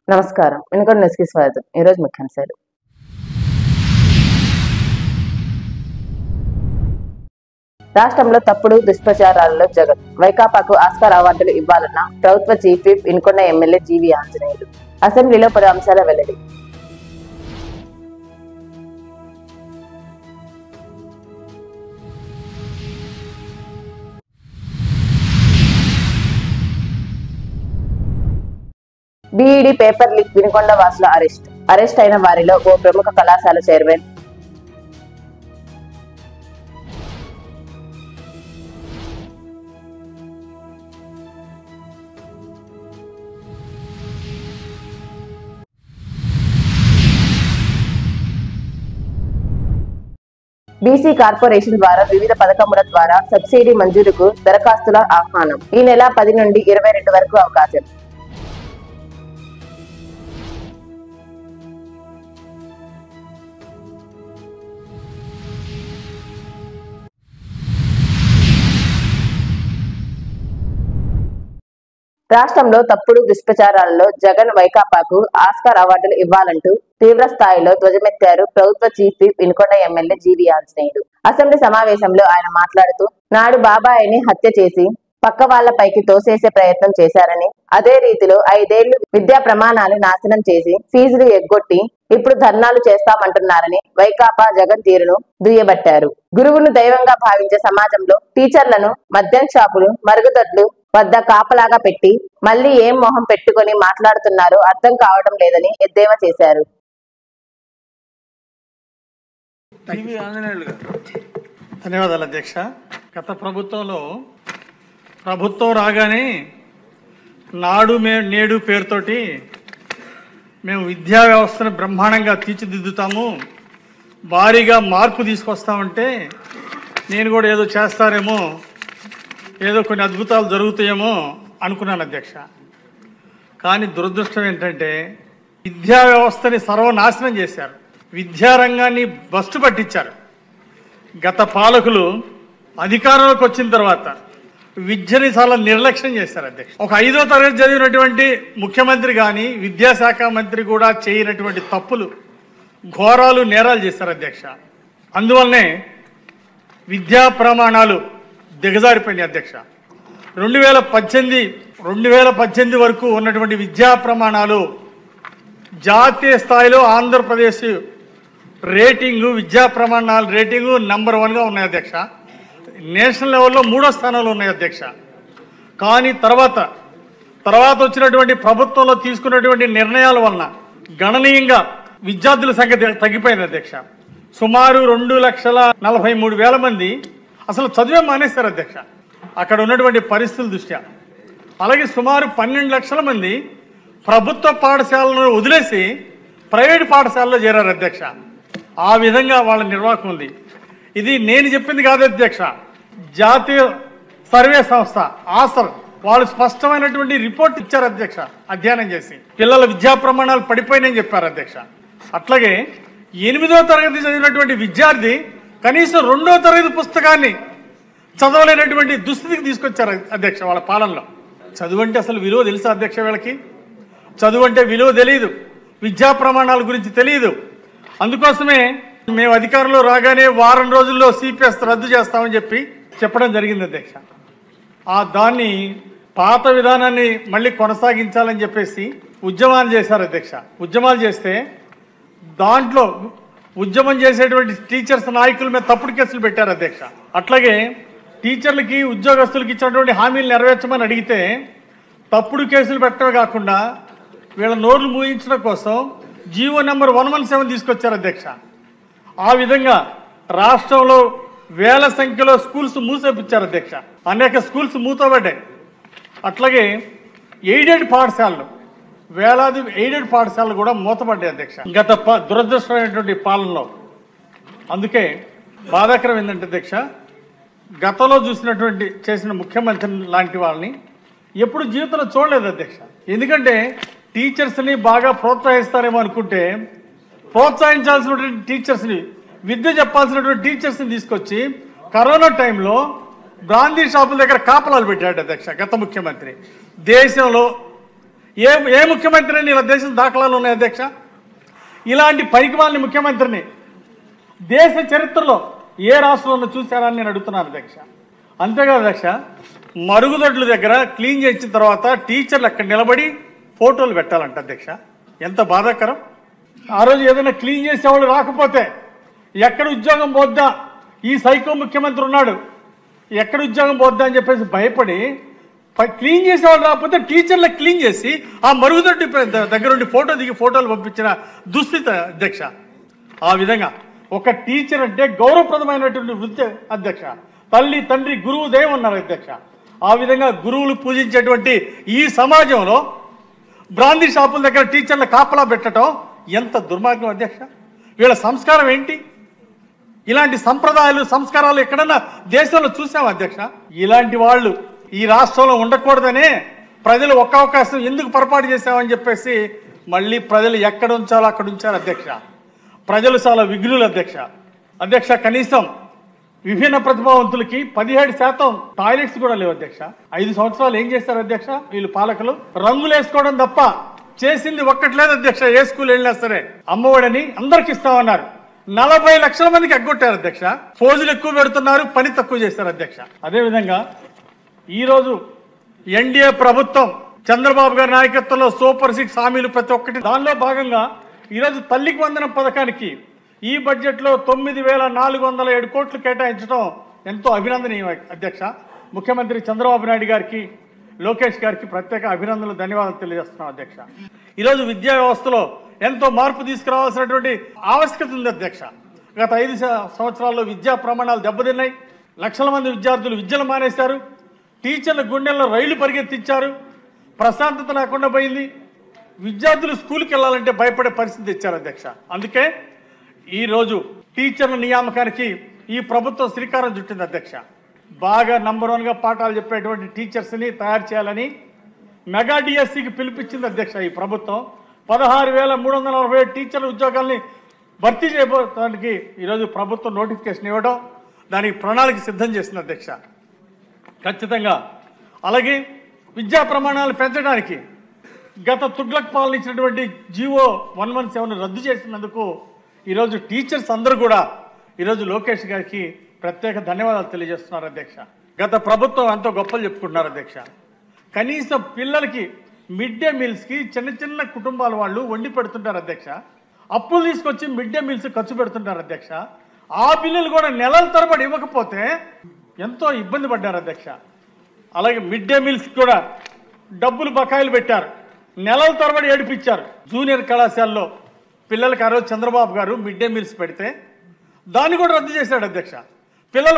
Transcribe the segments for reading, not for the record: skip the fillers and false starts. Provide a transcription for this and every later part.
నమస్కారం. వినుకొండ న్యూస్‌కి స్వాగతం. ఈరోజు ముఖ్యాంశాలు. రాష్ట్రంలో తప్పుడు దుష్ప్రచారాలలో జగన్. వైకాపాకు ఆస్కార్ అవార్డులు ఇవ్వాలన్న ప్రభుత్వ chief whip Vinukonda MLA GV Anjaneyulu. అసెంబ్లీలో పలు అంశాల వెల్లడి. బీఈడీ పేపర్ లీక్ వినుకొండ వాసుల అరెస్ట్ అయిన వారిలో ఓ ప్రముఖ కళాశాల చైర్మన్, బీసీ కార్పొరేషన్ ద్వారా వివిధ పథకముల ద్వారా సబ్సిడీ మంజూరుకు దరఖాస్తుల ఆహ్వానం. ఈ నెల 10 నుండి 22 వరకు అవకాశం. రాష్ట్రంలో తప్పుడు దుష్ప్రచారాలలో జగన్ వైకాపాకు ఆస్కార్ అవార్డులు ఇవ్వాలంటూ తీవ్ర స్థాయిలో ధ్వజమెత్తారు ప్రభుత్వ chief whip Vinukonda MLA GV Anjaneyulu. Assembly సమావేశంలో ఆయన మాట్లాడుతూ, నాడు బాబాయిని హత్య చేసి పక్క వాళ్లపైకి తోసేసే ప్రయత్నం చేశారని, అదే రీతిలో 5 ఏళ్లు విద్యా ప్రమాణాలు నాశనం చేసి ఫీజులు ఎగ్గొట్టి ఇప్పుడు ధర్నాలు చేస్తామంటున్నారని వైకాపా జగన్ తీరును దుయ్యబట్టారు. గురువును దైవంగా భావించే సమాజంలో టీచర్లను మద్యం షాపులు, మరుగుదొడ్లు వద్ద కాపలాగా పెట్టి మళ్లీ ఏం మొహం పెట్టుకుని మాట్లాడుతున్నారో అర్థం కావడం లేదని ఎద్దేవా చేశారు. ధన్యవాదాలు అధ్యక్ష. గత ప్రభుత్వంలో ప్రభుత్వం రాగానే నాడు నేడు పేరుతోటి మేము విద్యా వ్యవస్థను బ్రహ్మాండంగా తీర్చిదిద్దుతాము, భారీగా మార్పు తీసుకొస్తామంటే నేను కూడా ఏదో చేస్తారేమో, ఏదో కొన్ని అద్భుతాలు జరుగుతాయేమో అనుకున్నాను అధ్యక్ష. కానీ దురదృష్టం ఏంటంటే విద్యా వ్యవస్థని సర్వనాశనం చేశారు, విద్యారంగాన్ని బస్టు పట్టించారు. గత పాలకులు అధికారంలోకి వచ్చిన తర్వాత విద్యని చాలా నిర్లక్ష్యం చేశారు అధ్యక్ష. ఒక 5వ తరగతి చదివినటువంటి ముఖ్యమంత్రి కానీ విద్యాశాఖ మంత్రి కూడా చేయనటువంటి తప్పులు, ఘోరాలు, నేరాలు చేశారు అధ్యక్ష. అందువల్లనే విద్యా ప్రమాణాలు దిగజారిపోయినాయి అధ్యక్ష. 2018 వరకు ఉన్నటువంటి విద్యా ప్రమాణాలు జాతీయ స్థాయిలో ఆంధ్రప్రదేశ్ రేటింగు, విద్యా ప్రమాణాలు రేటింగు నంబర్ 1గా ఉన్నాయి అధ్యక్ష. నేషనల్ లెవెల్లో 3వ స్థానంలో ఉన్నాయి అధ్యక్ష. కానీ తర్వాత వచ్చినటువంటి ప్రభుత్వంలో తీసుకున్నటువంటి నిర్ణయాల వలన గణనీయంగా విద్యార్థుల సంఖ్య తగ్గిపోయింది అధ్యక్ష. సుమారు 2,43,000 మంది అసలు చదివే మానేశారు అధ్యక్ష, అక్కడ ఉన్నటువంటి పరిస్థితుల దృష్ట్యా. అలాగే సుమారు 12 లక్షల మంది ప్రభుత్వ పాఠశాలను వదిలేసి ప్రైవేట్ పాఠశాలలో చేరారు అధ్యక్ష. ఆ విధంగా వాళ్ళ నిర్వాహకం ఉంది. ఇది నేను చెప్పింది కాదు అధ్యక్ష, జాతీయ సర్వే సంస్థ ఆసర్ వాళ్ళు స్పష్టమైనటువంటి రిపోర్ట్ ఇచ్చారు అధ్యక్ష. అధ్యయనం చేసి పిల్లల విద్యా ప్రమాణాలు పడిపోయినాయని చెప్పారు అధ్యక్ష. అట్లాగే 8వ తరగతి చదివినటువంటి విద్యార్థి కనీసం 2వ తరగతి పుస్తకాన్ని చదవలేనటువంటి దుస్థితికి తీసుకొచ్చారు అధ్యక్ష వాళ్ళ పాలనలో. చదువు అంటే అసలు విలువ తెలుసా అధ్యక్ష? వీళ్ళకి చదువు అంటే విలువ తెలియదు, విద్యా ప్రమాణాల గురించి తెలియదు. అందుకోసమే మేము అధికారంలో రాగానే వారం రోజుల్లో సిపిఎస్ రద్దు చేస్తామని చెప్పడం జరిగింది అధ్యక్ష. దాన్ని పాత విధానాన్ని మళ్ళీ కొనసాగించాలని చెప్పేసి ఉద్యమాలు చేశారు అధ్యక్ష. ఉద్యమాలు చేస్తే దాంట్లో ఉద్యమం చేసేటువంటి టీచర్స్ నాయకుల మీద తప్పుడు కేసులు పెట్టారు అధ్యక్ష. అట్లాగే టీచర్లకి, ఉద్యోగస్తులకి ఇచ్చినటువంటి హామీలు నెరవేర్చమని అడిగితే తప్పుడు కేసులు పెట్టడమే కాకుండా వీళ్ళ నోర్లు మూయించడం కోసం జీవో నెంబర్ 117 తీసుకొచ్చారు అధ్యక్ష. ఆ విధంగా రాష్ట్రంలో వేల సంఖ్యలో స్కూల్స్ మూసేపించారు అధ్యక్ష. అనేక స్కూల్స్ మూతపడ్డాయి. అట్లాగే ఎయిడెడ్ పాఠశాలలు, వేలాది ఎయిడెడ్ పాఠశాలలు కూడా మూతపడ్డాయి అధ్యక్ష గత దురదృష్టమైనటువంటి పాలనలో. అందుకే బాధాకరం ఏంటంటే అధ్యక్ష, గతంలో చేసిన ముఖ్యమంత్రి లాంటి వాళ్ళని ఎప్పుడు జీవితంలో చూడలేదు అధ్యక్ష. ఎందుకంటే టీచర్స్ని బాగా ప్రోత్సహిస్తారేమో అనుకుంటే ప్రోత్సహించాల్సినటువంటి టీచర్స్ని, విద్య చెప్పాల్సినటువంటి టీచర్స్ని తీసుకొచ్చి కరోనా టైంలో బ్రాందీ షాపుల దగ్గర కాపలాలు పెట్టాడు అధ్యక్ష గత ముఖ్యమంత్రి. దేశంలో ఏ ముఖ్యమంత్రిని ఇలా దేశం దాఖలాలు ఉన్నాయి అధ్యక్ష? ఇలాంటి పనికిమాలిన ముఖ్యమంత్రిని దేశ చరిత్రలో ఏ రాష్ట్రంలో చూశారని నేను అడుగుతున్నాను అధ్యక్ష. అంతేకాదు అధ్యక్ష, మరుగుదొడ్ల దగ్గర క్లీన్ చేసిన తర్వాత టీచర్లు అక్కడ నిలబడి ఫోటోలు పెట్టాలంట అధ్యక్ష. ఎంత బాధాకరం. ఆ రోజు ఏదైనా క్లీన్ చేసేవాళ్ళు రాకపోతే ఎక్కడ ఉద్యోగం పోద్దా, ఈ సైకో ముఖ్యమంత్రి ఉన్నాడు, ఎక్కడ ఉద్యోగం పోద్దా అని చెప్పేసి భయపడి క్లీన్ చేసేవాళ్ళు రాకపోతే టీచర్లకు క్లీన్ చేసి ఆ మరుగుదొడ్డి దగ్గర ఉండి ఫోటో దిగి ఫోటోలు పంపించిన దుస్థితి అధ్యక్ష. ఆ విధంగా ఒక టీచర్ అంటే గౌరవప్రదమైనటువంటి వృత్తి అధ్యక్ష. తల్లి తండ్రి గురువు దైవం ఉన్నారు అధ్యక్ష. ఆ విధంగా గురువులు పూజించేటువంటి ఈ సమాజంలో బ్రాందీ షాపుల దగ్గర టీచర్ల కాపలా పెట్టడం ఎంత దుర్మార్గం అధ్యక్ష. వీళ్ళ సంస్కారం ఏంటి? ఇలాంటి సంప్రదాయాలు సంస్కారాలు ఎక్కడన్నా దేశంలో చూసాం అధ్యక్ష. ఇలాంటి వాళ్ళు ఈ రాష్ట్రంలో ఉండకూడదనే ప్రజలు ఒక్క అవకాశం ఎందుకు పొరపాటు చేశామని చెప్పేసి మళ్ళీ ప్రజలు ఎక్కడ ఉంచాలో అక్కడ ఉంచారు అధ్యక్ష. ప్రజలు చాలా విఘ్నులు అధ్యక్ష. కనీసం విభిన్న ప్రతిభావంతులకి 17% టాయిలెట్స్ కూడా లేవు అధ్యక్ష. 5 సంవత్సరాలు ఏం చేస్తారు అధ్యక్ష వీళ్ళు పాలకులు? రంగులు వేసుకోవడం తప్ప చేసింది ఒక్కటి లేదు అధ్యక్ష. ఏ స్కూల్ వెళ్ళినా సరే అమ్మఒడని అందరికి ఇస్తామన్నారు. 40 లక్షల మందికి ఎగ్గొట్టారు అధ్యక్ష. ఫోజులు ఎక్కువ పెడుతున్నారు, పని తక్కువ చేస్తారు అధ్యక్ష. అదేవిధంగా ఈరోజు ఎన్డీఏ ప్రభుత్వం చంద్రబాబు గారి నాయకత్వంలో సూపర్ 6 హామీలు ప్రతి ఒక్కటి, దానిలో భాగంగా ఈరోజు తల్లికి వందనం పథకానికి ఈ బడ్జెట్లో 9,407 కోట్లు కేటాయించడం ఎంతో అభినందనీయం అధ్యక్ష. ముఖ్యమంత్రి చంద్రబాబు నాయుడు గారికి, లోకేష్ గారికి ప్రత్యేక అభినందనలు, ధన్యవాదాలు తెలియజేస్తున్నాం అధ్యక్ష. ఈరోజు విద్యా వ్యవస్థలో ఎంతో మార్పు తీసుకురావాల్సినటువంటి ఆవశ్యకత ఉంది అధ్యక్ష. గత 5 సంవత్సరాల్లో విద్యా ప్రమాణాలు దెబ్బతిన్నాయి. లక్షల మంది విద్యార్థులు విద్యలు మానేశారు. టీచర్ల గుండెల్లో రైళ్లు పరిగెత్తించారు. ప్రశాంతత లేకుండా పోయింది. విద్యార్థులు స్కూల్కి వెళ్ళాలంటే భయపడే పరిస్థితి ఇచ్చారు అధ్యక్ష. అందుకే ఈరోజు టీచర్ల నియామకానికి ఈ ప్రభుత్వం శ్రీకారం చుట్టింది అధ్యక్ష. బాగా నంబర్ 1గా పాఠాలు చెప్పేటువంటి టీచర్స్ని తయారు చేయాలని మెగా డిఎస్సికి పిలిపించింది అధ్యక్ష. ఈ ప్రభుత్వం 16,347 టీచర్ల ఉద్యోగాల్ని భర్తీ చేయబోతానికి ఈరోజు ప్రభుత్వం నోటిఫికేషన్ ఇవ్వడం, దానికి ప్రణాళిక సిద్ధం చేసింది అధ్యక్ష. ఖచ్చితంగా అలాగే విద్యా ప్రమాణాలు పెంచడానికి గత తుగ్లక్ పాలన ఇచ్చినటువంటి జీవో 117 రద్దు చేసినందుకు ఈరోజు టీచర్స్ అందరూ కూడా ఈరోజు లోకేష్ గారికి ప్రత్యేక ధన్యవాదాలు తెలియజేస్తున్నారు అధ్యక్ష. గత ప్రభుత్వం ఎంతో గొప్పలు చెప్పుకుంటున్నారు అధ్యక్ష. కనీసం పిల్లలకి మిడ్ డే మీల్స్కి చిన్న చిన్న కుటుంబాల వాళ్ళు వండి పెడుతుంటారు అధ్యక్ష. అప్పులు తీసుకొచ్చి మిడ్ డే మీల్స్ ఖర్చు పెడుతుంటారు అధ్యక్ష. ఆ బిల్లులు కూడా నెలల తరబడి ఇవ్వకపోతే ఎంతో ఇబ్బంది పడ్డారు అధ్యక్ష. అలాగే మిడ్ డే మీల్స్కి కూడా డబ్బులు బకాయిలు పెట్టారు, నెలల తరబడి ఏడిపించారు. జూనియర్ కళాశాలలో పిల్లలకి ఆ రోజు చంద్రబాబు గారు మిడ్ డే మీల్స్ పెడితే దాన్ని కూడా రద్దు చేశాడు అధ్యక్ష. పిల్లల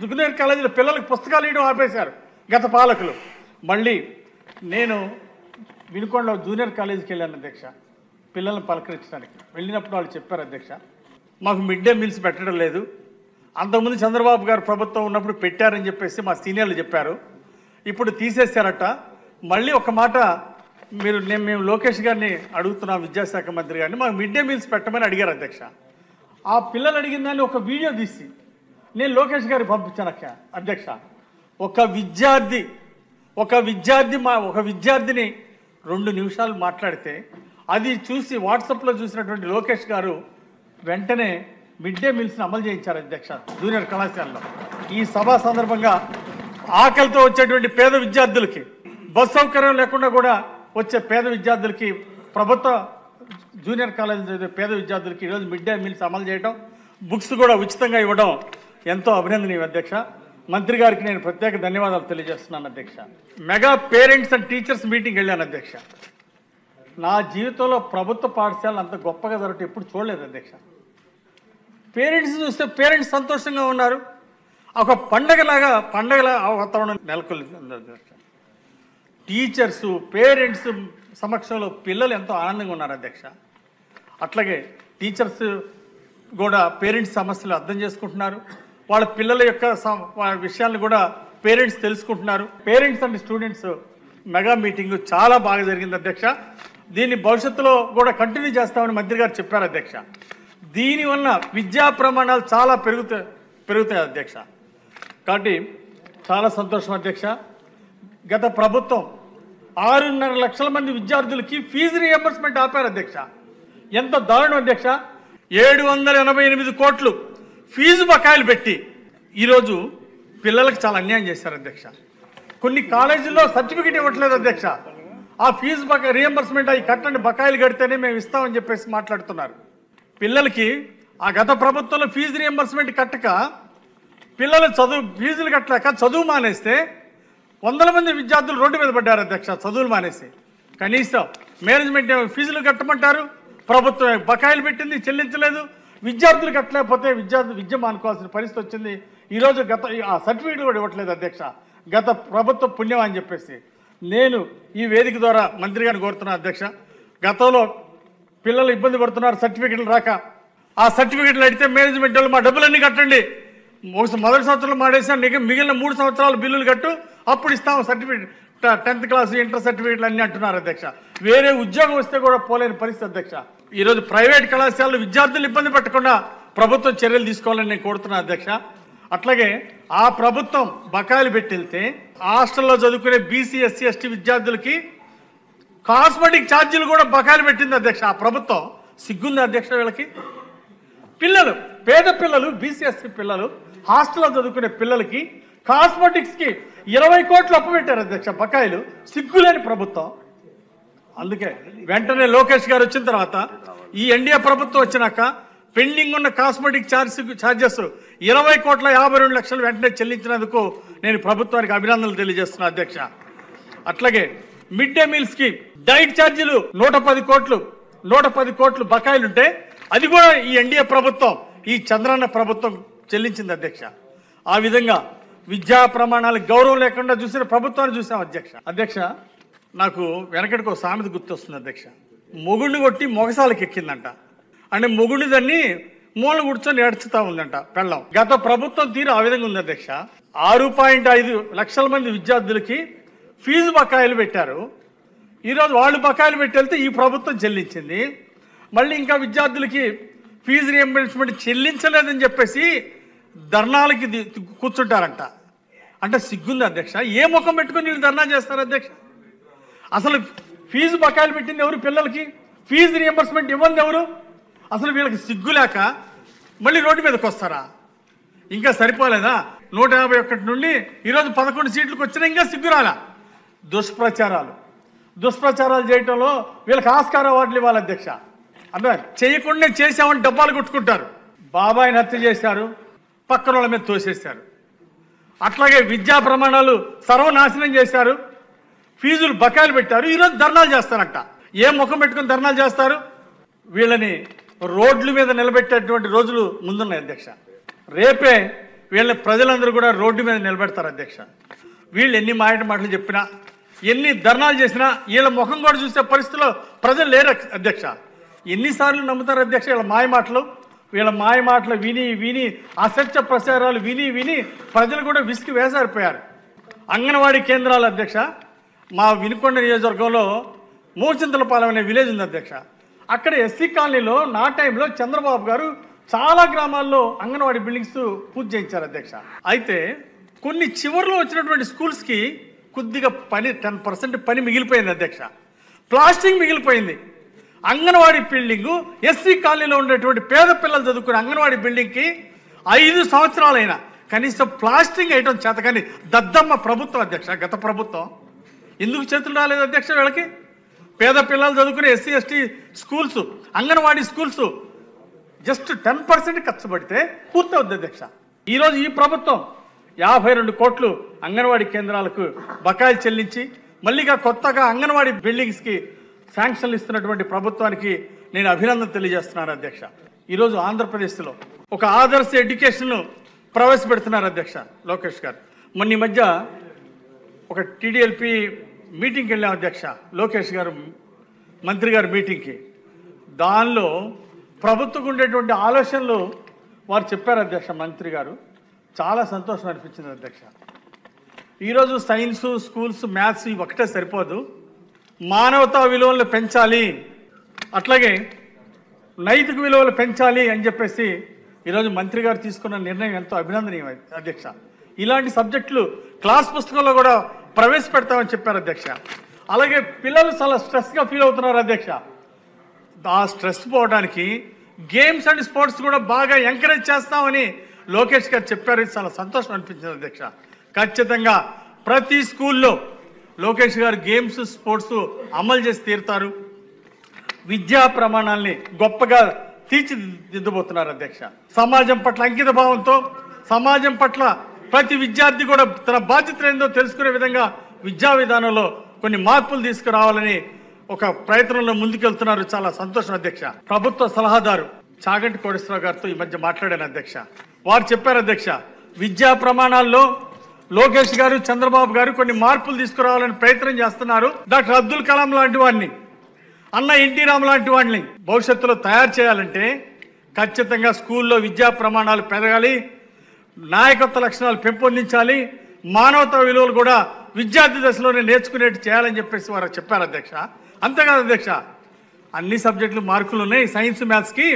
జూనియర్ కాలేజీలో పిల్లలకి పుస్తకాలు ఇవ్వడం ఆపేశారు గత పాలకులు. మళ్ళీ నేను వినుకొండలో జూనియర్ కాలేజీకి వెళ్ళాను అధ్యక్ష, పిల్లల్ని పలకరించడానికి. వెళ్ళినప్పుడు వాళ్ళు చెప్పారు అధ్యక్ష, మాకు మిడ్ డే మీల్స్ పెట్టడం లేదు, అంతకుముందు చంద్రబాబు గారు ప్రభుత్వం ఉన్నప్పుడు పెట్టారని చెప్పేసి మా సీనియర్లు చెప్పారు, ఇప్పుడు తీసేశారట. మళ్ళీ ఒక మాట మేము లోకేష్ గారిని అడుగుతున్నాం, విద్యాశాఖ మంత్రి గారిని, మాకు మిడ్ డే మీల్స్ పెట్టమని అడిగారు అధ్యక్ష. ఆ పిల్లలు అడిగిన దాన్ని ఒక వీడియో తీసి నేను లోకేష్ గారికి పంపించాను అధ్యక్ష. ఒక విద్యార్థిని 2 నిమిషాలు మాట్లాడితే అది చూసి వాట్సాప్లో చూసినటువంటి లోకేష్ గారు వెంటనే మిడ్ డే మీల్స్ని అమలు చేయించారు అధ్యక్ష జూనియర్ కళాశాలలో. ఈ సభ సందర్భంగా ఆకలితో వచ్చేటువంటి పేద విద్యార్థులకి, బస్ సౌకర్యం లేకుండా కూడా వచ్చే పేద విద్యార్థులకి, ప్రభుత్వ జూనియర్ కాలేజీ చదివే పేద విద్యార్థులకి ఈరోజు మిడ్ డే మీల్స్ అమలు చేయడం, బుక్స్ కూడా ఉచితంగా ఇవ్వడం ఎంతో అభినందనీయం అధ్యక్ష. మంత్రి గారికి నేను ప్రత్యేక ధన్యవాదాలు తెలియజేస్తున్నాను అధ్యక్ష. Mega parents and teachers meeting వెళ్ళాను అధ్యక్ష. నా జీవితంలో ప్రభుత్వ పాఠశాలలు అంత గొప్పగా జరగటం ఎప్పుడు చూడలేదు అధ్యక్ష. పేరెంట్స్ చూస్తే పేరెంట్స్ సంతోషంగా ఉన్నారు. ఒక పండగల వాతావరణం నెలకొల్పింది అధ్యక్ష. టీచర్స్ పేరెంట్స్ సమక్షంలో పిల్లలు ఎంతో ఆనందంగా ఉన్నారు అధ్యక్ష. అట్లాగే టీచర్స్ కూడా పేరెంట్స్ సమస్యలు అర్థం చేసుకుంటున్నారు. వాళ్ళ పిల్లల యొక్క విషయాలను కూడా పేరెంట్స్ తెలుసుకుంటున్నారు. Parents and students mega meeting చాలా బాగా జరిగింది అధ్యక్ష. దీన్ని భవిష్యత్తులో కూడా కంటిన్యూ చేస్తామని మంత్రి గారు చెప్పారు అధ్యక్ష. దీనివల్ల విద్యా ప్రమాణాలు చాలా పెరుగుతాయి అధ్యక్ష. కాబట్టి చాలా సంతోషం అధ్యక్ష. గత ప్రభుత్వం 6.5 లక్షల మంది విద్యార్థులకి ఫీజు రీఎంబర్స్మెంట్ ఆపారు అధ్యక్ష. ఎంత దారుణం అధ్యక్ష. 788 కోట్లు ఫీజు బకాయిలు పెట్టి ఈరోజు పిల్లలకు చాలా అన్యాయం చేశారు అధ్యక్ష. కొన్ని కాలేజీల్లో సర్టిఫికేట్ ఇవ్వట్లేదు అధ్యక్ష. ఆ ఫీజు రీఎంబర్స్మెంట్ అవి కట్టండి, బకాయిలు కడితేనే మేము ఇస్తామని చెప్పేసి మాట్లాడుతున్నారు. పిల్లలకి ఆ గత ప్రభుత్వంలో ఫీజు రీఎంబర్స్మెంట్ కట్టక పిల్లలు ఫీజులు కట్టలేక చదువు మానేస్తే 100 మంది విద్యార్థులు రోడ్డు మీద పడ్డారు అధ్యక్ష. చదువులు మానేసి కనీసం మేనేజ్మెంట్ ఫీజులు కట్టమంటారు, ప్రభుత్వం బకాయిలు పెట్టింది, చెల్లించలేదు. విద్యార్థులు కట్టలేకపోతే విద్య మానుకోవాల్సిన పరిస్థితి వచ్చింది. ఈరోజు ఆ సర్టిఫికేట్ కూడా ఇవ్వట్లేదు అధ్యక్ష. గత ప్రభుత్వ పుణ్యం అని చెప్పేసి నేను ఈ వేదిక ద్వారా మంత్రి గారిని కోరుతున్నాను అధ్యక్ష. గతంలో పిల్లలు ఇబ్బంది పడుతున్నారు సర్టిఫికెట్లు రాక. ఆ సర్టిఫికెట్లు అడిగితే మేనేజ్మెంట్ వాళ్ళు మా డబ్బులన్నీ కట్టండి, మొదటి సంవత్సరంలో మాడేసాం, మిగిలిన 3 సంవత్సరాలు బిల్లులు కట్టు, అప్పుడు ఇస్తాము సర్టిఫికెట్, 10th క్లాస్ ఇంటర్ సర్టిఫికెట్లు అన్నీ అంటున్నారు అధ్యక్ష. వేరే ఉద్యోగం వస్తే కూడా పోలేని పరిస్థితి అధ్యక్ష. ఈరోజు ప్రైవేట్ కళాశాలలు విద్యార్థులు ఇబ్బంది పెట్టకుండా ప్రభుత్వం చర్యలు తీసుకోవాలని నేను కోరుతున్నాను అధ్యక్ష. అట్లాగే ఆ ప్రభుత్వం బకాయిలు పెట్టితే హాస్టల్లో చదువుకునే బీసీ ఎస్సీ ఎస్టీ విద్యార్థులకి కాస్మెటిక్ ఛార్జీలు కూడా బకాయిలు పెట్టింది అధ్యక్ష. ఆ ప్రభుత్వం సిగ్గుంది అధ్యక్ష. వీళ్ళకి పిల్లలు, పేద పిల్లలు, బీసీ ఎస్సీ పిల్లలు, హాస్టల్లో చదువుకునే పిల్లలకి కాస్మెటిక్స్కి 20 కోట్లు అప్పు పెట్టారు అధ్యక్ష బకాయిలు. సిగ్గులేని ప్రభుత్వం. అందుకే వెంటనే లోకేష్ గారు వచ్చిన తర్వాత ఈ ఎన్డీఏ ప్రభుత్వం వచ్చినాక పెండింగ్ ఉన్న కాస్మెటిక్ ఛార్జెస్ 20,52,00,000 వెంటనే చెల్లించినందుకు నేను ప్రభుత్వానికి అభినందనలు తెలియజేస్తున్నా అధ్యక్ష. అట్లాగే మిడ్ డే మీల్స్కి డైట్ ఛార్జీలు 110 కోట్లు బకాయిలుంటే అది కూడా ఈ ఎన్డీఏ ప్రభుత్వం, ఈ చంద్రన్న ప్రభుత్వం చెల్లించింది అధ్యక్ష. ఆ విధంగా విద్యా ప్రమాణాలకు గౌరవం లేకుండా చూసిన ప్రభుత్వాన్ని చూసాం అధ్యక్ష. నాకు వెనకటికి ఒక సామెత గుర్తొస్తుంది అధ్యక్ష. మొగుడిని కొట్టి మొగసాలకు ఎక్కిందంట. అంటే మొగుడిని దాన్ని మూల కూర్చొని ఏడ్చుతా ఉందంట పెళ్ళం. గత ప్రభుత్వం తీరు ఆ విధంగా ఉంది అధ్యక్ష. 6.5 లక్షల మంది విద్యార్థులకి ఫీజు బకాయిలు పెట్టారు. ఈరోజు వాళ్ళు బకాయిలు పెట్టి వెళ్తే ఈ ప్రభుత్వం చెల్లించింది. మళ్ళీ ఇంకా విద్యార్థులకి ఫీజు రీఎంబర్స్మెంట్ చెల్లించలేదని చెప్పేసి ధర్నాలకి కూర్చుంటారంట. అంటే సిగ్గుంది అధ్యక్ష. ఏ ముఖం పెట్టుకుని వీళ్ళు ధర్నా చేస్తారు అధ్యక్ష? అసలు ఫీజు బకాయిలు పెట్టింది ఎవరు? పిల్లలకి ఫీజు రీఎంబర్స్మెంట్ ఇవ్వండి ఎవరు? అసలు వీళ్ళకి సిగ్గు లేక మళ్ళీ రోడ్డు మీదకి వస్తారా? ఇంకా సరిపోలేదా? 151 నుండి ఈరోజు 11 సీట్లకు వచ్చినా ఇంకా సిగ్గు రాలా? దుష్ప్రచారాలు చేయటంలో వీళ్ళకి ఆస్కార్ అవార్డులు ఇవ్వాలి అధ్యక్ష. అంటే చేయకుండా చేసామని డబ్బాలు కొట్టుకుంటారు. బాబాయిని హత్య చేశారు, పక్కన వాళ్ళ మీద తోసేశారు. అట్లాగే విద్యా ప్రమాణాలు సర్వనాశనం చేశారు, ఫీజులు బకాయిలు పెట్టారు. ఈరోజు ధర్నాలు చేస్తారంట. ఏ ముఖం పెట్టుకుని ధర్నాలు చేస్తారు? వీళ్ళని రోడ్ల మీద నిలబెట్టేటువంటి రోజులు ముందున్నాయి అధ్యక్ష. రేపే వీళ్ళని ప్రజలందరూ కూడా రోడ్డు మీద నిలబెడతారు అధ్యక్ష. వీళ్ళు ఎన్ని మాటలు చెప్పినా, ఎన్ని ధర్నాలు చేసినా వీళ్ళ ముఖం కూడా చూసే పరిస్థితిలో ప్రజలు లేరు అధ్యక్ష. ఎన్నిసార్లు నమ్ముతారు అధ్యక్ష వీళ్ళ మాయ మాటలు విని అసత్య ప్రచారాలు విని ప్రజలు కూడా విసిగి వేసారిపోయారు. అంగన్వాడీ కేంద్రాలు అధ్యక్ష, మా వినుకొండ నియోజకవర్గంలో మూచింతలపాలెం అనే విలేజ్ ఉంది అధ్యక్ష. అక్కడ ఎస్సీ కాలనీలో నా టైంలో చంద్రబాబు గారు చాలా గ్రామాల్లో అంగన్వాడీ బిల్డింగ్స్ పూర్తి చేయించారు అధ్యక్ష. అయితే కొన్ని చివరిలో వచ్చినటువంటి స్కూల్స్కి కొద్దిగా 10% పని మిగిలిపోయింది అధ్యక్ష. ప్లాస్టింగ్ మిగిలిపోయింది. అంగన్వాడీ బిల్డింగు ఎస్సీ కాలనీలో ఉండేటువంటి పేద పిల్లలు చదువుకునే అంగన్వాడీ బిల్డింగ్కి 5 సంవత్సరాలైనా కనీసం ప్లాస్టింగ్ వేయటం చేత కానీ దద్దమ్మ ప్రభుత్వం అధ్యక్ష. గత ప్రభుత్వం ఎందుకు చేతులు రాలేదు అధ్యక్ష? వీళ్ళకి పేద పిల్లలు చదువుకునే SC ST schools, anganwadi schools just 10% ఖర్చు పెడితే పూర్తవుద్ది అధ్యక్ష. ఈరోజు ఈ ప్రభుత్వం 52 కోట్లు అంగన్వాడీ కేంద్రాలకు బకాయిలు చెల్లించి మళ్ళీగా కొత్తగా అంగన్వాడీ బిల్డింగ్స్కి శాంక్షన్లు ఇస్తున్నటువంటి ప్రభుత్వానికి నేను అభినందన తెలియజేస్తున్నాను అధ్యక్ష. ఈరోజు ఆంధ్రప్రదేశ్లో ఒక ఆదర్శ ఎడ్యుకేషన్ను ప్రవేశపెడుతున్నారు అధ్యక్ష లోకేష్ గారు. మొన్న ఈ మధ్య ఒక టీడీఎల్పీ మీటింగ్కి వెళ్ళాం అధ్యక్ష. లోకేష్ గారు మంత్రి గారు మీటింగ్కి. దానిలో ప్రభుత్వం ఉండేటువంటి ఆలోచనలు వారు చెప్పారు అధ్యక్ష. మంత్రి గారు చాలా సంతోషం అనిపించింది అధ్యక్ష. ఈరోజు సైన్సు, స్కూల్స్, మ్యాథ్స్ ఇవి ఒకటే సరిపోదు, మానవతా విలువలను పెంచాలి, అట్లాగే నైతిక విలువలు పెంచాలి అని చెప్పేసి ఈరోజు మంత్రి గారు తీసుకున్న నిర్ణయం ఎంతో అభినందనీయం అధ్యక్ష. ఇలాంటి సబ్జెక్టులు క్లాస్ పుస్తకంలో కూడా ప్రవేశపెడతామని చెప్పారు అధ్యక్ష. అలాగే పిల్లలు చాలా స్ట్రెస్గా ఫీల్ అవుతున్నారు అధ్యక్ష. ఆ స్ట్రెస్ పోవడానికి గేమ్స్ అండ్ స్పోర్ట్స్ కూడా బాగా ఎంకరేజ్ చేస్తామని లోకేష్ గారు చెప్పారు. చాలా సంతోషం అనిపించింది అధ్యక్ష. ఖచ్చితంగా ప్రతి స్కూల్లో లోకేష్ గారు గేమ్స్ స్పోర్ట్స్ అమలు చేసి తీరుతారు. విద్యా ప్రమాణాలని గొప్పగా తీర్చిదిద్దబోతున్నారు అధ్యక్ష. సమాజం పట్ల అంకిత భావంతో, సమాజం పట్ల ప్రతి విద్యార్థి కూడా తన బాధ్యత ఏందో తెలుసుకునే విధంగా విద్యా విధానంలో కొన్ని మార్పులు తీసుకురావాలని ఒక ప్రయత్నంలో ముందుకెళ్తున్నారు. చాలా సంతోషం అధ్యక్ష. ప్రభుత్వ సలహాదారు చాగంటి కోటేశ్వరరావు గారితో ఈ మధ్య మాట్లాడాను అధ్యక్ష. వారు చెప్పారు అధ్యక్ష, విద్యా ప్రమాణాల్లో లోకేష్ గారు, చంద్రబాబు గారు కొన్ని మార్పులు తీసుకురావాలని ప్రయత్నం చేస్తున్నారు. డాక్టర్ అబ్దుల్ కలాం లాంటి వాడిని, అన్న ఎన్టీ రామ్ లాంటి వాడిని భవిష్యత్తులో తయారు చేయాలంటే ఖచ్చితంగా స్కూల్లో విద్యా ప్రమాణాలు పెరగాలి, నాయకత్వ లక్షణాలు పెంపొందించాలి, మానవతా విలువలు కూడా విద్యార్థి దశలోనే నేర్చుకునేట్టు చేయాలని చెప్పేసి వారు చెప్పారు అధ్యక్ష. అంతేకాదు అధ్యక్ష, అన్ని సబ్జెక్టులు మార్కులు ఉన్నాయి సైన్స్ మ్యాథ్స్కి,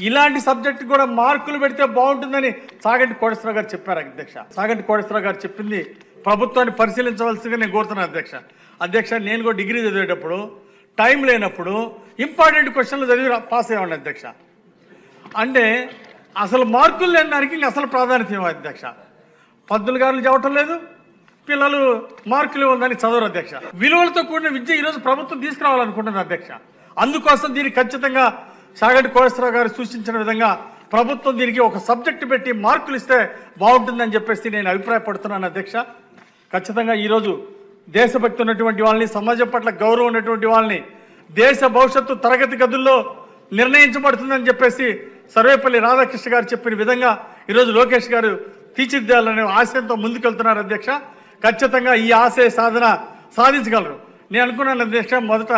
ఇలాంటి సబ్జెక్టు కూడా మార్కులు పెడితే బాగుంటుందని చాగంటి కోటేశ్వరరావు గారు చెప్పారు అధ్యక్ష. చాగంటి కోటేశ్వరరావు గారు చెప్పింది ప్రభుత్వాన్ని పరిశీలించవలసిందిగా నేను కోరుతున్నాను అధ్యక్ష. అధ్యక్ష, నేను కూడా డిగ్రీ చదివేటప్పుడు టైం లేనప్పుడు ఇంపార్టెంట్ క్వశ్చన్లు చదివి పాస్ అయ్యేవాడిని అధ్యక్ష. అంటే అసలు మార్కులు లేని దానికి ఇంకా అసలు ప్రాధాన్యత ఇవ్వాలి అధ్యక్ష. పంతులు గారులు చెప్పటం లేదు, పిల్లలు మార్కులు ఇవ్వడానికి చదవరు అధ్యక్ష. విలువలతో కూడిన విద్య ఈరోజు ప్రభుత్వం తీసుకురావాలనుకుంటుంది అధ్యక్ష. అందుకోసం దీనికి ఖచ్చితంగా చాగంటి కోటేశ్వరరావు గారు సూచించిన విధంగా ప్రభుత్వం దీనికి ఒక సబ్జెక్టు పెట్టి మార్కులు ఇస్తే బాగుంటుందని చెప్పేసి నేను అభిప్రాయపడుతున్నాను అధ్యక్ష. ఖచ్చితంగా ఈరోజు దేశభక్తి ఉన్నటువంటి వాళ్ళని, సమాజం పట్ల గౌరవం ఉన్నటువంటి వాళ్ళని దేశ భవిష్యత్తు తరగతి గదుల్లో నిర్ణయించబడుతుందని చెప్పేసి సర్వేపల్లి రాధాకృష్ణ గారు చెప్పిన విధంగా ఈరోజు లోకేష్ గారు తీర్చిదిద్దాలనే ఆశయంతో ముందుకెళ్తున్నారు అధ్యక్ష. ఖచ్చితంగా ఈ ఆశయ సాధన సాధించగలరు. నేను అనుకున్నాను అధ్యక్ష, మొదట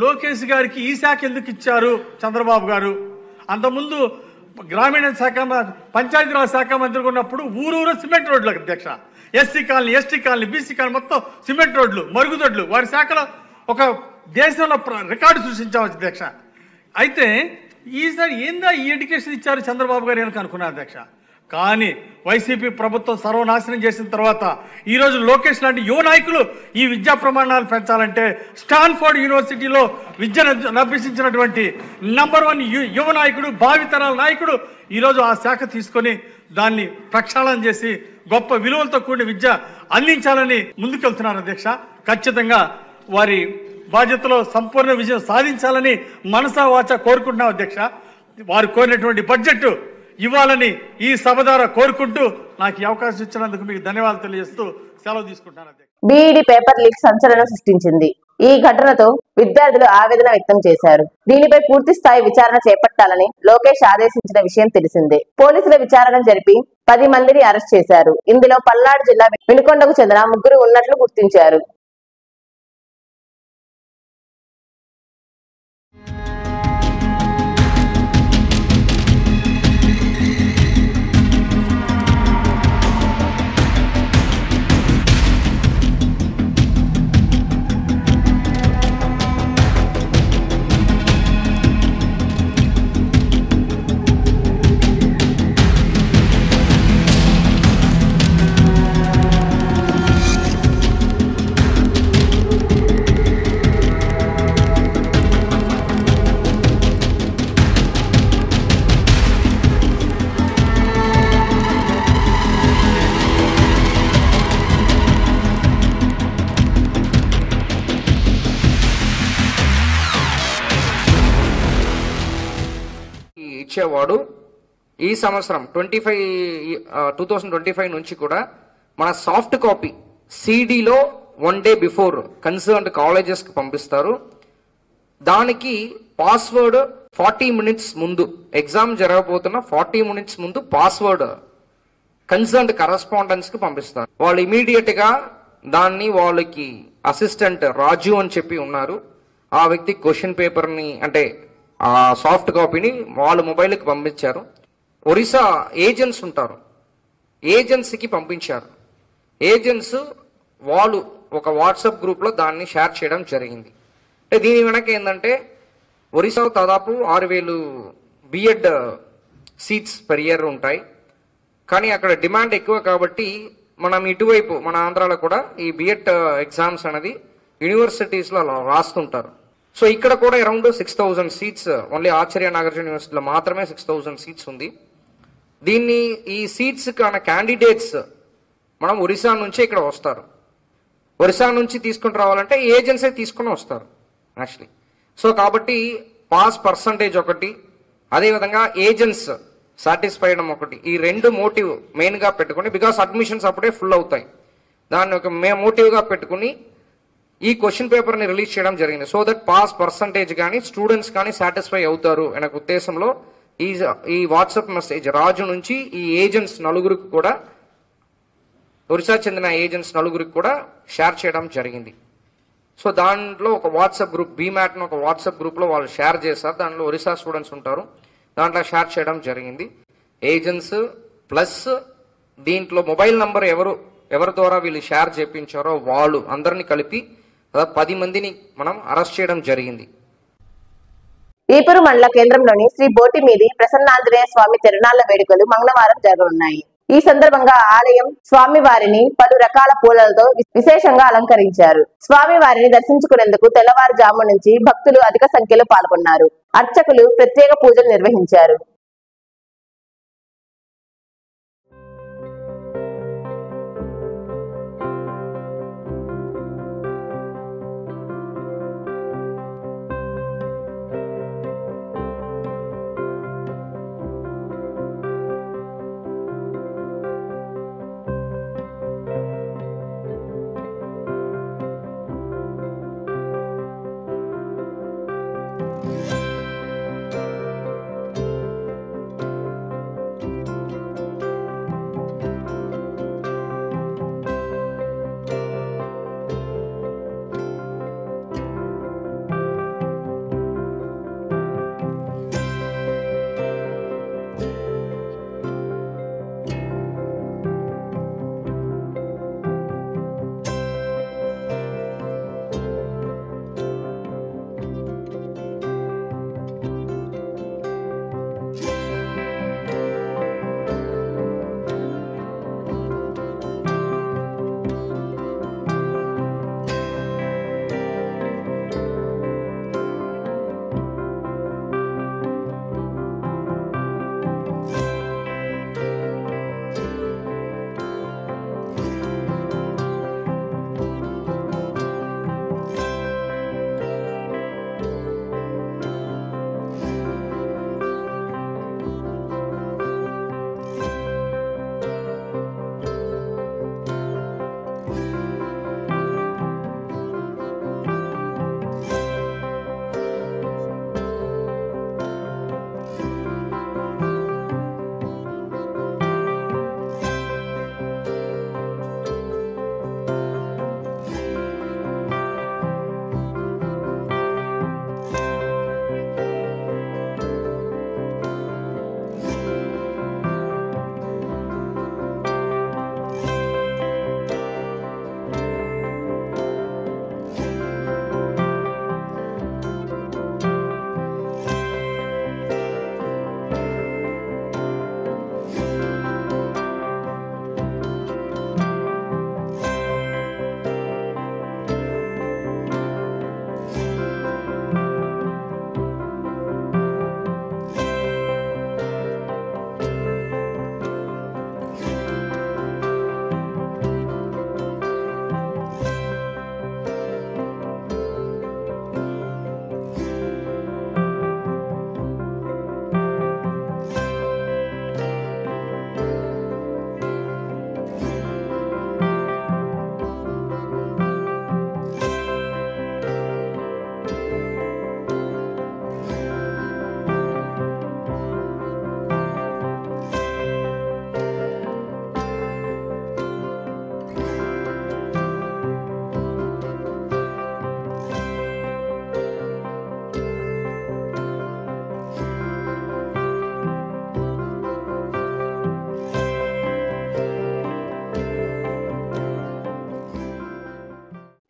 లోకేష్ గారికి ఈ శాఖ ఎందుకు ఇచ్చారు చంద్రబాబు గారు? అంతకుముందు గ్రామీణ శాఖ, పంచాయతీరాజ్ శాఖ మంత్రిగా ఉన్నప్పుడు ఊరూరు సిమెంట్ రోడ్లు అధ్యక్ష. SC colony, ST colony, BC colony మొత్తం సిమెంట్ రోడ్లు, మరుగుదొడ్లు. వారి శాఖలో ఒక దేశంలో రికార్డు సృష్టించాము అధ్యక్ష. అయితే ఈసారి ఏందా ఈ ఎడ్యుకేషన్ ఇచ్చారు చంద్రబాబు గారు వెనక అనుకున్నారు అధ్యక్ష. కానీ వైసీపీ ప్రభుత్వం సర్వనాశనం చేసిన తర్వాత ఈరోజు లోకేష్ లాంటి యువ నాయకులు ఈ విద్యా ప్రమాణాలు పెంచాలంటే స్టాన్ఫోర్డ్ యూనివర్సిటీలో విద్యను అభ్యసించినటువంటి #1 యువ నాయకుడు, భావితరాల నాయకుడు ఈరోజు ఆ శాఖ తీసుకొని దాన్ని ప్రక్షాళన చేసి గొప్ప విలువలతో కూడిన విద్య అందించాలని ముందుకెళ్తున్నారు అధ్యక్ష. ఖచ్చితంగా వారి బాధ్యతలో సంపూర్ణ విజయం సాధించాలని మనసా వాచా కోరుకుంటున్నాం అధ్యక్ష. వారు కోరినటువంటి బడ్జెట్ ఇవ్వాలని ఈ సభ ద్వారా కోరుకుంటూ నాకు ఈ అవకాశం ఇచ్చినందుకు మీకు ధన్యవాదాలు తెలియజేస్తూ సెలవు తీసుకుంటున్నాను అధ్యక్ష. బీఈడీ పేపర్ లీక్ సంచలనం సృష్టించింది. ఈ ఘటనతో విద్యార్థులు ఆవేదన వ్యక్తం చేశారు. దీనిపై పూర్తి స్థాయి విచారణ చేపట్టాలని లోకేష్ ఆదేశించిన విషయం తెలిసిందే. పోలీసుల విచారణ జరిపి 10 మందిని అరెస్ట్ చేశారు. ఇందులో పల్నాడు జిల్లా వినుకొండకు చెందిన 3 ఉన్నట్లు గుర్తించారు. ఇచ్చేవాడు. ఈ సంవత్సరం 2025 నుంచి కూడా మన సాఫ్ట్ కాపీ సిడిలో 1 డే బిఫోర్ కన్సర్న్డ్ కాలేజెస్కి పంపిస్తారు. దానికి పాస్వర్డ్ 40 మినిట్స్ ముందు, ఎగ్జామ్ జరగబోతున్న 40 మినిట్స్ ముందు పాస్వర్డ్ కన్సర్న్డ్ కరెస్పాండెన్స్కి పంపిస్తారు. వాళ్ళు ఇమీడియట్గా దాన్ని వాళ్ళకి అసిస్టెంట్ రాజు అని చెప్పి ఉన్నారు, ఆ వ్యక్తి క్వశ్చన్ పేపర్ని అంటే ఆ సాఫ్ట్ కాపీని వాళ్ళ మొబైల్కి పంపించారు. ఒరిస్సా ఏజెంట్స్ ఉంటారు, ఏజెన్సీకి పంపించారు. ఏజెంట్స్ వాళ్ళు ఒక వాట్సాప్ గ్రూప్లో దాన్ని షేర్ చేయడం జరిగింది. అంటే దీని వెనక ఏంటంటే ఒరిస్సాలో దాదాపు 6000 బిఎడ్ సీట్స్ పర్ ఇయర్ ఉంటాయి. కానీ అక్కడ డిమాండ్ ఎక్కువ కాబట్టి మనం ఇటువైపు మన ఆంధ్రాలో కూడా ఈ బిఎడ్ ఎగ్జామ్స్ అనేది యూనివర్సిటీస్లో అలా రాస్తుంటారు. సో ఇక్కడ కూడా around 6,000 seats only Acharya Nagarjuna యూనివర్సిటీలో మాత్రమే 6,000 సీట్స్ ఉంది. ఈ సీట్స్ కాన క్యాండిడేట్స్ మనం ఒరిస్సా నుంచి ఇక్కడ వస్తారు. ఒరిస్సా నుంచి తీసుకుని రావాలంటే ఏజెన్సీ తీసుకుని వస్తారు యాక్చువల్లీ. సో కాబట్టి పాస్ పర్సంటేజ్ ఒకటి, అదేవిధంగా ఏజెంట్స్ సాటిస్ఫైడ్ ఒకటి, ఈ రెండు మోటివ్ మెయిన్గా పెట్టుకుని, బికాస్ అడ్మిషన్స్ అప్పుడే ఫుల్ అవుతాయి, దాన్ని ఒక మోటివ్గా పెట్టుకుని ఈ క్వశ్చన్ పేపర్ని రిలీజ్ చేయడం జరిగింది. సో దట్ పాస్ పర్సంటేజ్ కానీ స్టూడెంట్స్ కానీ సాటిస్ఫై అవుతారు అనే ఉద్దేశంలో ఈ వాట్సాప్ మెసేజ్ రాజు నుంచి ఈ ఏజెంట్స్ నలుగురికి కూడా, ఒరిస్సా చెందిన ఏజెంట్స్ నలుగురికి కూడా షేర్ చేయడం జరిగింది. సో దాంట్లో ఒక వాట్సాప్ గ్రూప్ బీమ్యాట్ని ఒక వాట్సాప్ గ్రూప్లో వాళ్ళు షేర్ చేశారు. దాంట్లో ఒరిస్సా స్టూడెంట్స్ ఉంటారు, దాంట్లో షేర్ చేయడం జరిగింది. ఏజెంట్స్ ప్లస్ దీంట్లో మొబైల్ నంబర్ ఎవరి ద్వారా వీళ్ళు షేర్ చేయించారో వాళ్ళు అందరినీ కలిపి 10 మందిని మనం అరెస్ట్ చేయడం జరిగింది. ఈపూరు మండల కేంద్రంలోని శ్రీ బోటిమీది ప్రసన్నాంజనేయ స్వామి తిరునాళ్ల వేడుకలు మంగళవారం జరగనున్నాయి. ఈ సందర్భంగా ఆలయం స్వామివారిని పలు రకాల పూలలతో విశేషంగా అలంకరించారు. స్వామివారిని దర్శించుకునేందుకు తెల్లవారుజాము నుంచి భక్తులు అధిక సంఖ్యలో పాల్గొన్నారు. అర్చకులు ప్రత్యేక పూజలు నిర్వహించారు.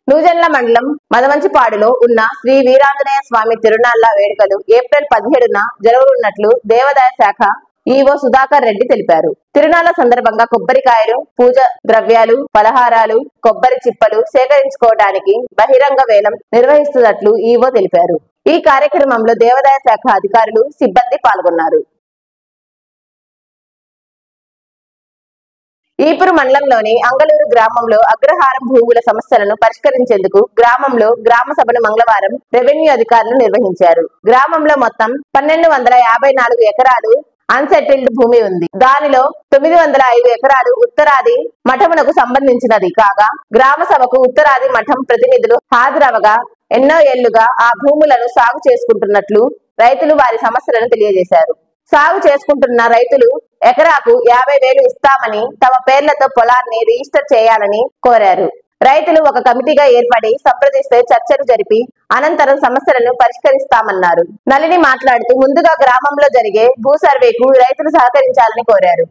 నూజెండ్ల మండలం మదమంచిపాడులో ఉన్న శ్రీ వీరాంజనేయ స్వామి తిరునాళ్ల వేడుకలు ఏప్రిల్ 17న జరగనున్నట్లు దేవాదాయ శాఖ ఈవో సుధాకర్ రెడ్డి తెలిపారు. తిరునాళ్ల సందర్భంగా కొబ్బరికాయలు, పూజ ద్రవ్యాలు, పలహారాలు, కొబ్బరి చిప్పలు సేకరించుకోవడానికి బహిరంగ వేలం నిర్వహిస్తున్నట్లు ఈవో తెలిపారు. ఈ కార్యక్రమంలో దేవాదాయ శాఖ అధికారులు, సిబ్బంది పాల్గొన్నారు. ఈపూరు మండలంలోని అంగళూరు గ్రామంలో అగ్రహారం భూముల సమస్యలను పరిష్కరించేందుకు గ్రామంలో గ్రామ సభను మంగళవారం రెవెన్యూ అధికారులు నిర్వహించారు. గ్రామంలో మొత్తం 1254 ఎకరాలు అన్సెటిల్డ్ భూమి ఉంది. దానిలో 905 ఎకరాలు ఉత్తరాది మఠమునకు సంబంధించినది కాగా, గ్రామ సభకు ఉత్తరాది మఠం ప్రతినిధులు హాజరవగా ఎన్నో ఏళ్లుగా ఆ భూములను సాగు చేసుకుంటున్నట్లు రైతులు వారి సమస్యలను తెలియజేశారు. సాగు చేసుకుంటున్న రైతులు ఎకరాకు 50,000 ఇస్తామని, తమ పేర్లతో పొలాన్ని రిజిస్టర్ చేయాలని కోరారు. రైతులు ఒక కమిటీగా ఏర్పడి సంప్రదిస్తే చర్చలు జరిపి అనంతరం సమస్యలను పరిష్కరిస్తామన్నారు. నళిని మాట్లాడుతూ ముందుగా గ్రామంలో జరిగే భూ సర్వేకు రైతులు సహకరించాలని కోరారు.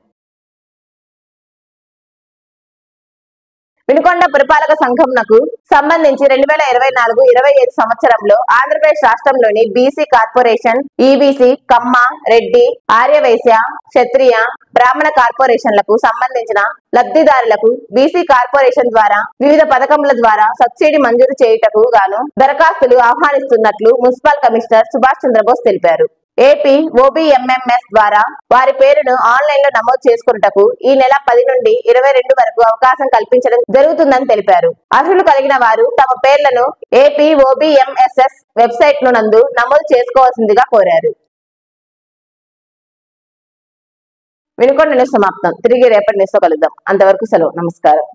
వినుకొండ పురపాలక సంఘంకు సంబంధించి 2024-25 సంవత్సరంలో ఆంధ్రప్రదేశ్ రాష్ట్రంలోని బీసీ కార్పొరేషన్, ఈబీసీ, కమ్మ, రెడ్డి, ఆర్యవైశ్య, క్షత్రియ, బ్రాహ్మణ కార్పొరేషన్లకు సంబంధించిన లబ్ధిదారులకు బీసీ కార్పొరేషన్ ద్వారా వివిధ పథకముల ద్వారా సబ్సిడీ మంజూరు చేయుటకు గాను దరఖాస్తులు ఆహ్వానిస్తున్నట్లు మున్సిపల్ కమిషనర్ సుభాష్ చంద్రబోస్ తెలిపారు. ఏపీ ఓబీఎంఎంఎస్ ద్వారా వారి పేరును ఆన్లైన్ లో నమోదు చేసుకున్నటకు ఈ నెల 10 నుండి 22 వరకు అవకాశం కల్పించడం జరుగుతుందని తెలిపారు. అర్హులు కలిగిన వారు తమ పేర్లను ఏపీ ఓబీఎంఎస్ఎస్ వెబ్సైట్ నందు నమోదు చేసుకోవాల్సిందిగా కోరారు. వినుకొండ న్యూస్ సమాప్తం. తిరిగి రేపటి న్యూస్ లో కలుద్దాం. అంతవరకు సెలవు. నమస్కారం.